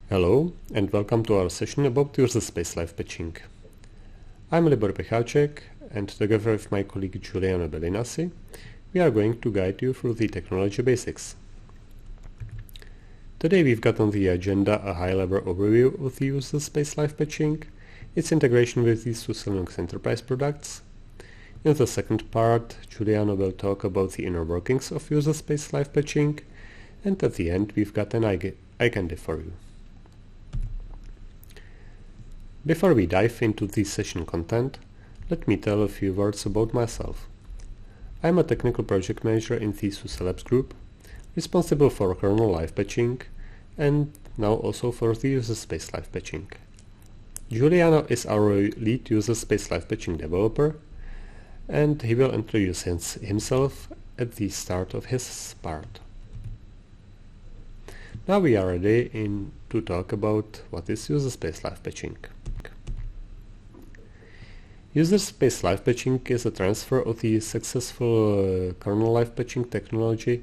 Hello and welcome to our session about Userspace Live Patching. I'm Libor Pechacek, and together with my colleague Giuliano Belinassi, we are going to guide you through the technology basics. Today we've got on the agenda a high-level overview of the Userspace Live Patching, its integration with the SUSE Linux Enterprise products. In the second part, Giuliano will talk about the inner workings of Userspace Live Patching, and at the end we've got an eye candy for you. Before we dive into the session content, let me tell a few words about myself. I'm a technical project manager in the SUSE Labs group, responsible for kernel live patching, and now also for the Userspace Live Patching. Giuliano is our lead Userspace Live Patching developer, and he will introduce himself at the start of his part. Now we are ready to talk about what is Userspace Live Patching. Userspace Live Patching is a transfer of the successful kernel live patching technology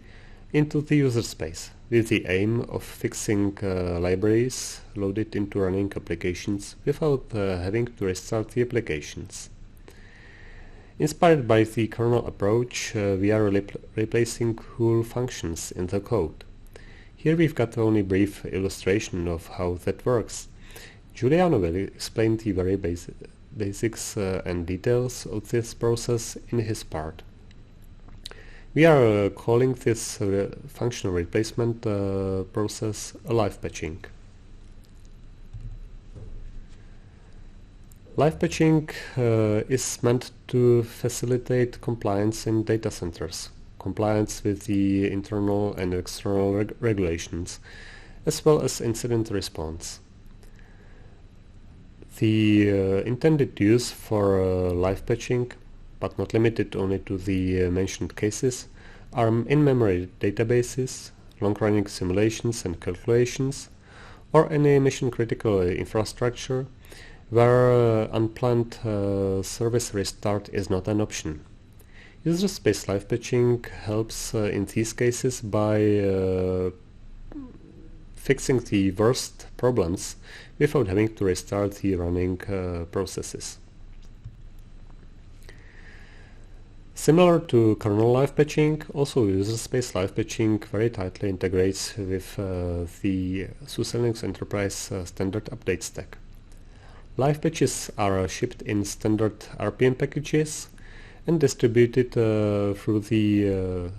into the user space, with the aim of fixing libraries loaded into running applications without having to restart the applications. Inspired by the kernel approach, we are replacing whole functions in the code. Here we've got only a brief illustration of how that works. Giuliano will explain the very basics and details of this process in his part. We are calling this functional replacement process a live patching. Live patching is meant to facilitate compliance in data centers, compliance with the internal and external regulations, as well as incident response. The intended use for live patching, but not limited only to the mentioned cases, are in-memory databases, long-running simulations and calculations, or any mission-critical infrastructure where unplanned service restart is not an option. Userspace Live Patching helps in these cases by fixing the worst problems without having to restart the running processes. Similar to kernel live patching, also Userspace Live Patching very tightly integrates with the SUSE Linux Enterprise standard update stack. Live patches are shipped in standard RPM packages and distributed through the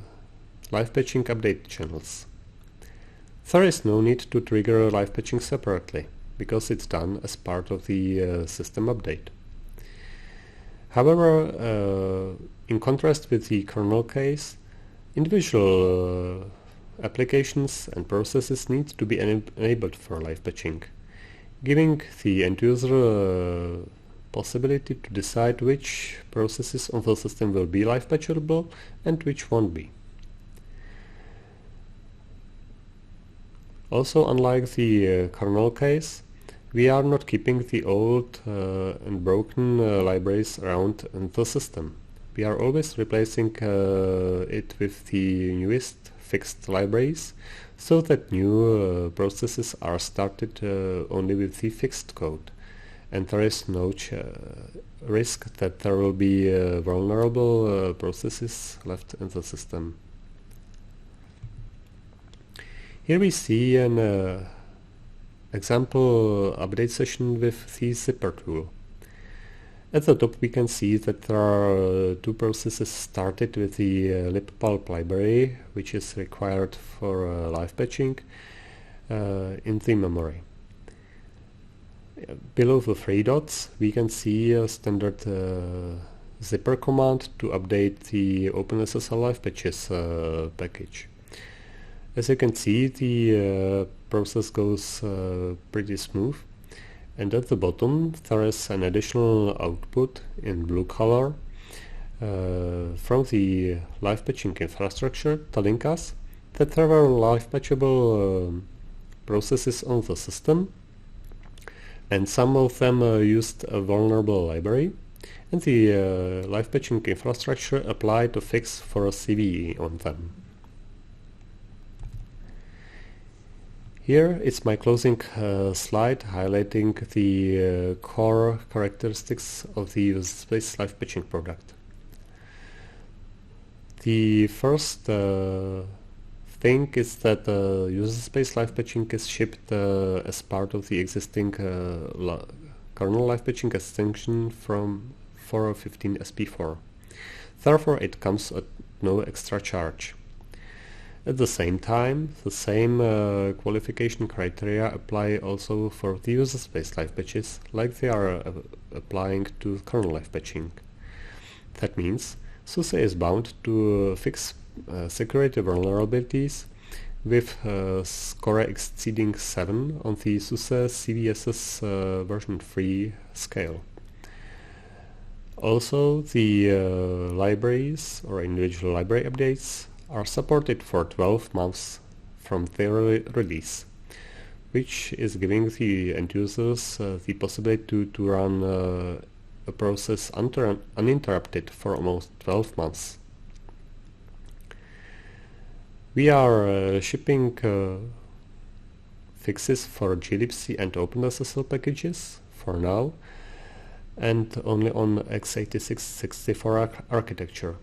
live patching update channels. There is no need to trigger live patching separately, because it's done as part of the system update. However, in contrast with the kernel case, individual applications and processes need to be enabled for live patching, giving the end user possibility to decide which processes on the system will be live patchable and which won't be. Also, unlike the kernel case, we are not keeping the old and broken libraries around in the system. We are always replacing it with the newest fixed libraries, so that new processes are started only with the fixed code, and there is no risk that there will be vulnerable processes left in the system. Here we see an example update session with the zipper tool. At the top we can see that there are two processes started with the libpulp library, which is required for live patching, in the memory. Below the three dots we can see a standard zipper command to update the OpenSSL live patches package. As you can see, the process goes pretty smooth, and at the bottom there is an additional output in blue color from the live patching infrastructure telling us that there were live patchable processes on the system, and some of them used a vulnerable library, and the live patching infrastructure applied a fix for a CVE on them. Here it's my closing slide highlighting the core characteristics of the Userspace Live Patching product. The first thing is that Userspace Live Patching is shipped as part of the existing kernel Live Patching extension from 4.15 SP4. Therefore, it comes at no extra charge. At the same time, the same qualification criteria apply also for the Userspace Live Patches, like they are applying to kernel Live Patching. That means SUSE is bound to fix security vulnerabilities with score exceeding 7 on the SUSE CVSS version 3 scale. Also, the libraries or individual library updates are supported for 12 months from their release, which is giving the end users the possibility to run a process uninterrupted for almost 12 months. We are shipping fixes for glibc and OpenSSL packages for now, and only on x86-64 architecture.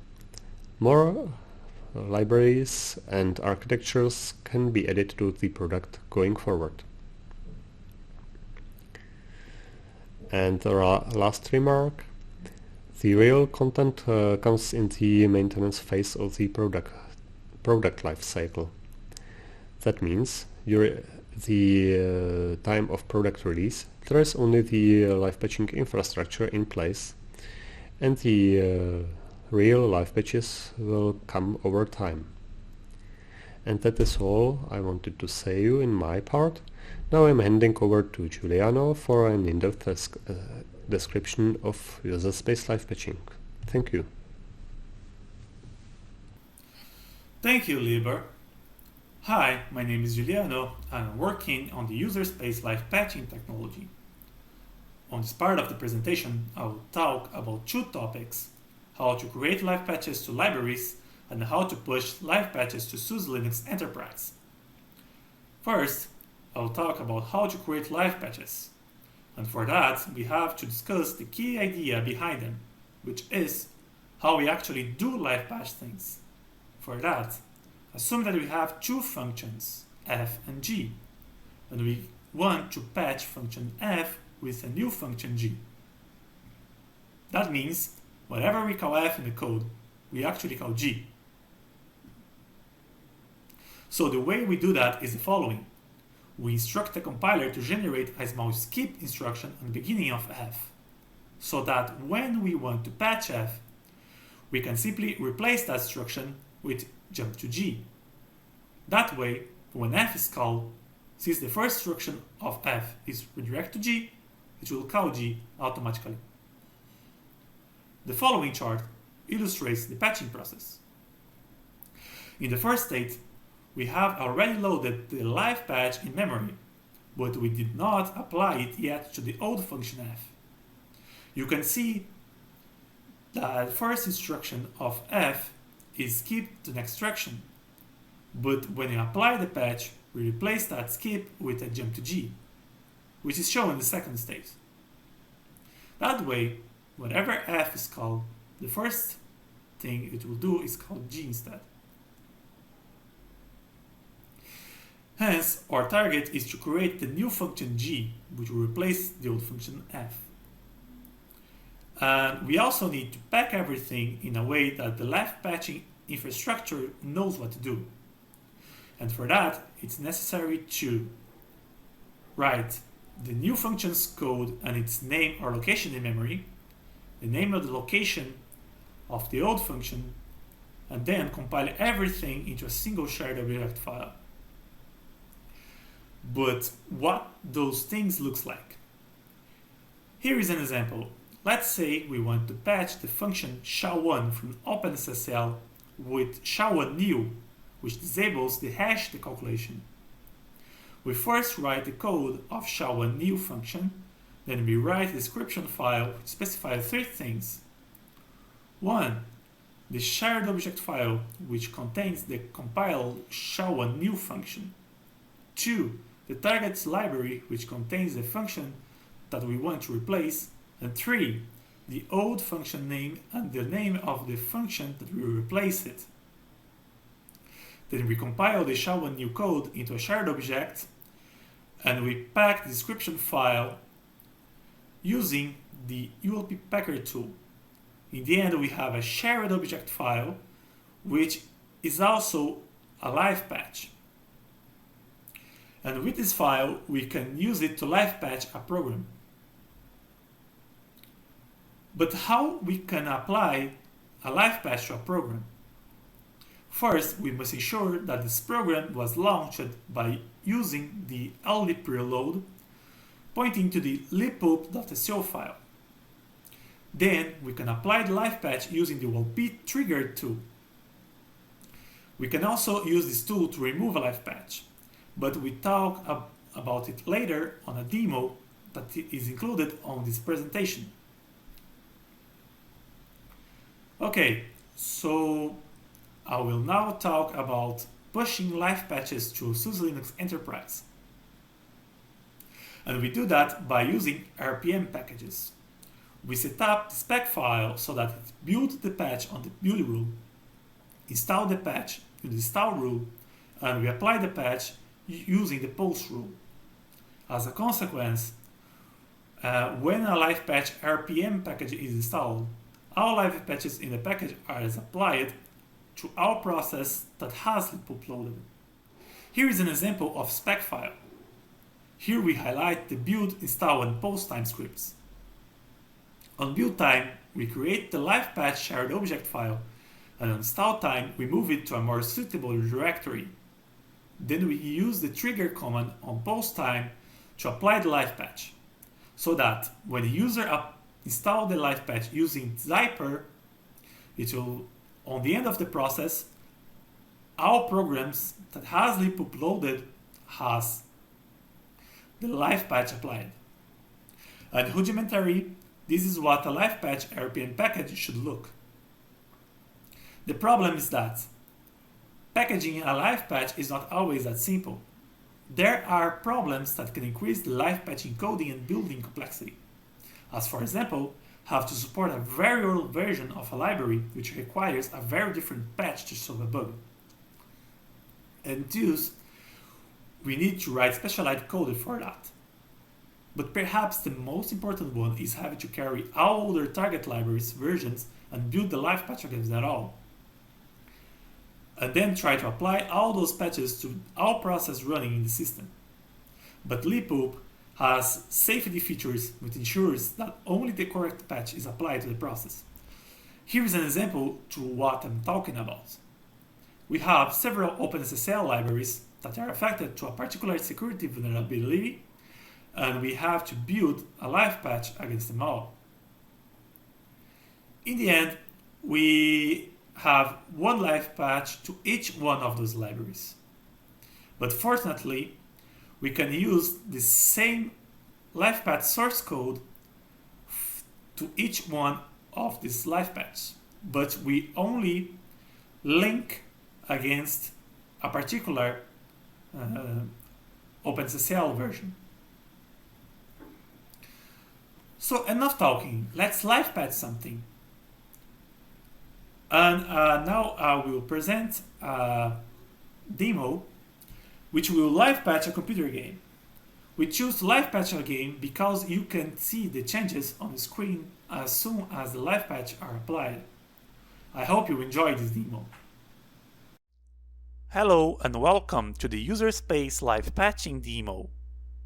More libraries and architectures can be added to the product going forward. And the last remark, the real content comes in the maintenance phase of the product life cycle. That means during the time of product release, there is only the live patching infrastructure in place, and the real live patches will come over time. And that is all I wanted to say you in my part. Now I'm handing over to Giuliano for an in-depth description of Userspace Live Patching. Thank you. Thank you, Libor. Hi, my name is Giuliano and I'm working on the Userspace Live Patching technology. On this part of the presentation, I will talk about two topics: how to create live patches to libraries and how to push live patches to SUSE Linux Enterprise. First, I will talk about how to create live patches, and for that we have to discuss the key idea behind them, which is how we actually do live patch things. For that, assume that we have two functions, f and g, and we want to patch function f with a new function g. That means whatever we call f in the code, we actually call g. So the way we do that is the following. We instruct the compiler to generate a small skip instruction at the beginning of f, so that when we want to patch f, we can simply replace that instruction with jump to g. That way, when f is called, since the first instruction of f is redirect to g, it will call g automatically. The following chart illustrates the patching process. In the first state, we have already loaded the live patch in memory, but we did not apply it yet to the old function f. You can see that first instruction of f is skipped to next instruction, but when you apply the patch, we replace that skip with a jump to g, which is shown in the second state. That way, whenever f is called, the first thing it will do is call g instead. Hence, our target is to create the new function g, which will replace the old function f. And we also need to pack everything in a way that the live patching infrastructure knows what to do. And for that, it's necessary to write the new function's code and its name or location in memory, the name of the location of the old function, and then compile everything into a single shared object file. But what those things looks like? Here is an example. Let's say we want to patch the function SHA-1 from OpenSSL with SHA-1 new, which disables the hash decalculation. We first write the code of SHA-1 new function, then we write a description file which specifies three things. 1. The shared object file which contains the compiled SHA-1 new function. 2. the target's library, which contains the function that we want to replace, and 3, the old function name and the name of the function that will replace it. Then we compile the SHA-1 new code into a shared object, and we pack the description file using the ULP packer tool. In the end, we have a shared object file, which is also a live patch. And with this file, we can use it to live patch a program. But how we can apply a live patch to a program? First, we must ensure that this program was launched by using the LD preload pointing to the libpoop.sco file. Then we can apply the live patch using the ULP trigger tool. We can also use this tool to remove a live patch, but we talk about it later on a demo that is included on this presentation. Okay, so I will now talk about pushing live patches to SUSE Linux Enterprise. And we do that by using RPM packages. We set up the spec file so that it builds the patch on the build rule, install the patch in the install rule, and we apply the patch using the post rule. As a consequence, when a live patch RPM package is installed, all live patches in the package are applied to our process that has libpoop loaded. Here is an example of spec file. Here we highlight the build, install, and post time scripts. On build time, we create the live patch shared object file, and on install time, we move it to a more suitable directory. Then we use the trigger command on post time to apply the live patch, so that when the user install the live patch using Zyper, it will, on the end of the process, all programs that has libpoop loaded has the live patch applied. And rudimentary, this is what a live patch RPM package should look. The problem is that packaging a live patch is not always that simple. There are problems that can increase the live patch encoding and building complexity. As for example, have to support a very old version of a library which requires a very different patch to solve a bug. And thus, we need to write specialized code for that. But perhaps the most important one is having to carry all other target libraries versions and build the live patch against that all. And then try to apply all those patches to all processes running in the system. But libpoop has safety features which ensures that only the correct patch is applied to the process. Here is an example to what I'm talking about. We have several OpenSSL libraries that are affected to a particular security vulnerability, and we have to build a live patch against them all. In the end, we have one live patch to each one of those libraries. But fortunately, we can use the same live patch source code to each one of these live patches, but we only link against a particular OpenSSL version. So enough talking, let's live patch something. And now I will present a demo which will live patch a computer game. We choose to live patch a game because you can see the changes on the screen as soon as the live patch are applied. I hope you enjoy this demo. Hello and welcome to the Userspace Live Patching demo.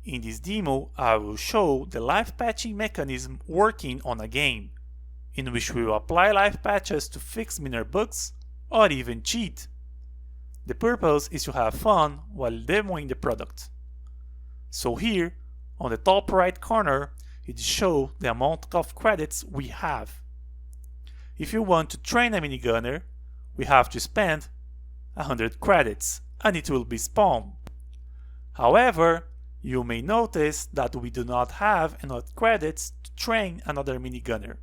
In this demo, I will show the live patching mechanism working on a game, in which we will apply live patches to fix minor bugs or even cheat. The purpose is to have fun while demoing the product. So here, on the top right corner, it shows the amount of credits we have. If you want to train a minigunner, we have to spend 100 credits and it will be spawned. However, you may notice that we do not have enough credits to train another minigunner.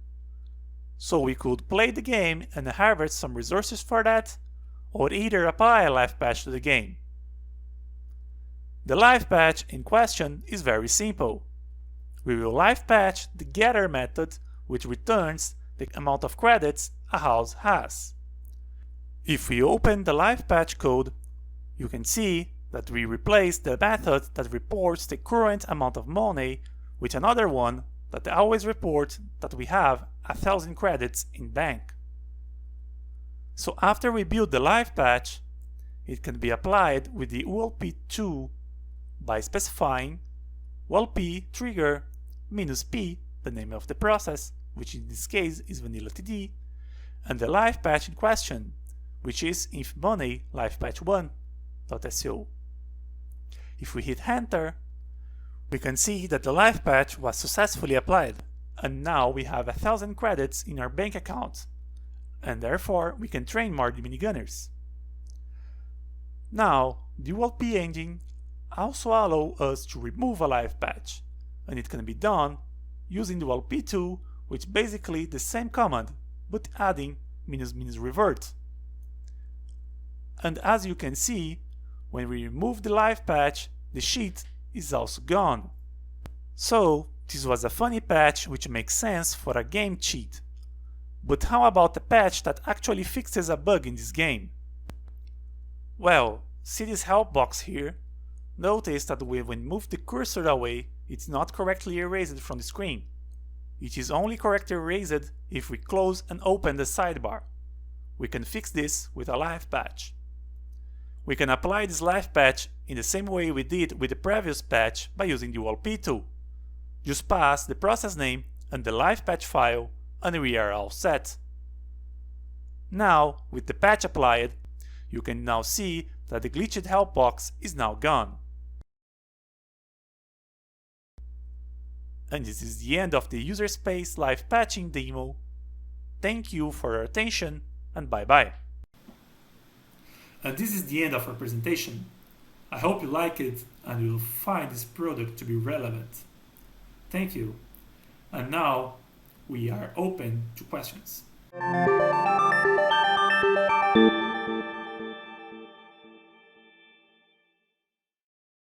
So we could play the game and harvest some resources for that, or either apply a live patch to the game. The live patch in question is very simple. We will live patch the getter method, which returns the amount of credits a house has. If we open the live patch code, you can see that we replace the method that reports the current amount of money with another one that always reports that we have 1,000 credits in bank. So after we build the live patch, it can be applied with the ULP tool by specifying ULP trigger -p, the name of the process, which in this case is vanilla td, and the live patch in question, which is infmoney livepatch1.so. If we hit enter, we can see that the live patch was successfully applied, and now we have 1,000 credits in our bank account, and therefore we can train more minigunners. Now, the ULP engine also allows us to remove a live patch, and it can be done using the ULP tool, which is basically the same command, but adding --revert. And as you can see, when we remove the live patch, the sheet is also gone. So, this was a funny patch which makes sense for a game cheat. But how about a patch that actually fixes a bug in this game? Well, see this help box here? Notice that when we move the cursor away, it's not correctly erased from the screen. It is only correctly erased if we close and open the sidebar. We can fix this with a live patch. We can apply this live patch in the same way we did with the previous patch by using the ULP tool. Just pass the process name and the live patch file and we are all set. Now, with the patch applied, you can now see that the glitched help box is now gone. And this is the end of the Userspace Live Patching demo. Thank you for your attention and bye bye. And this is the end of our presentation. I hope you like it and you will find this product to be relevant. Thank you. And now we are open to questions.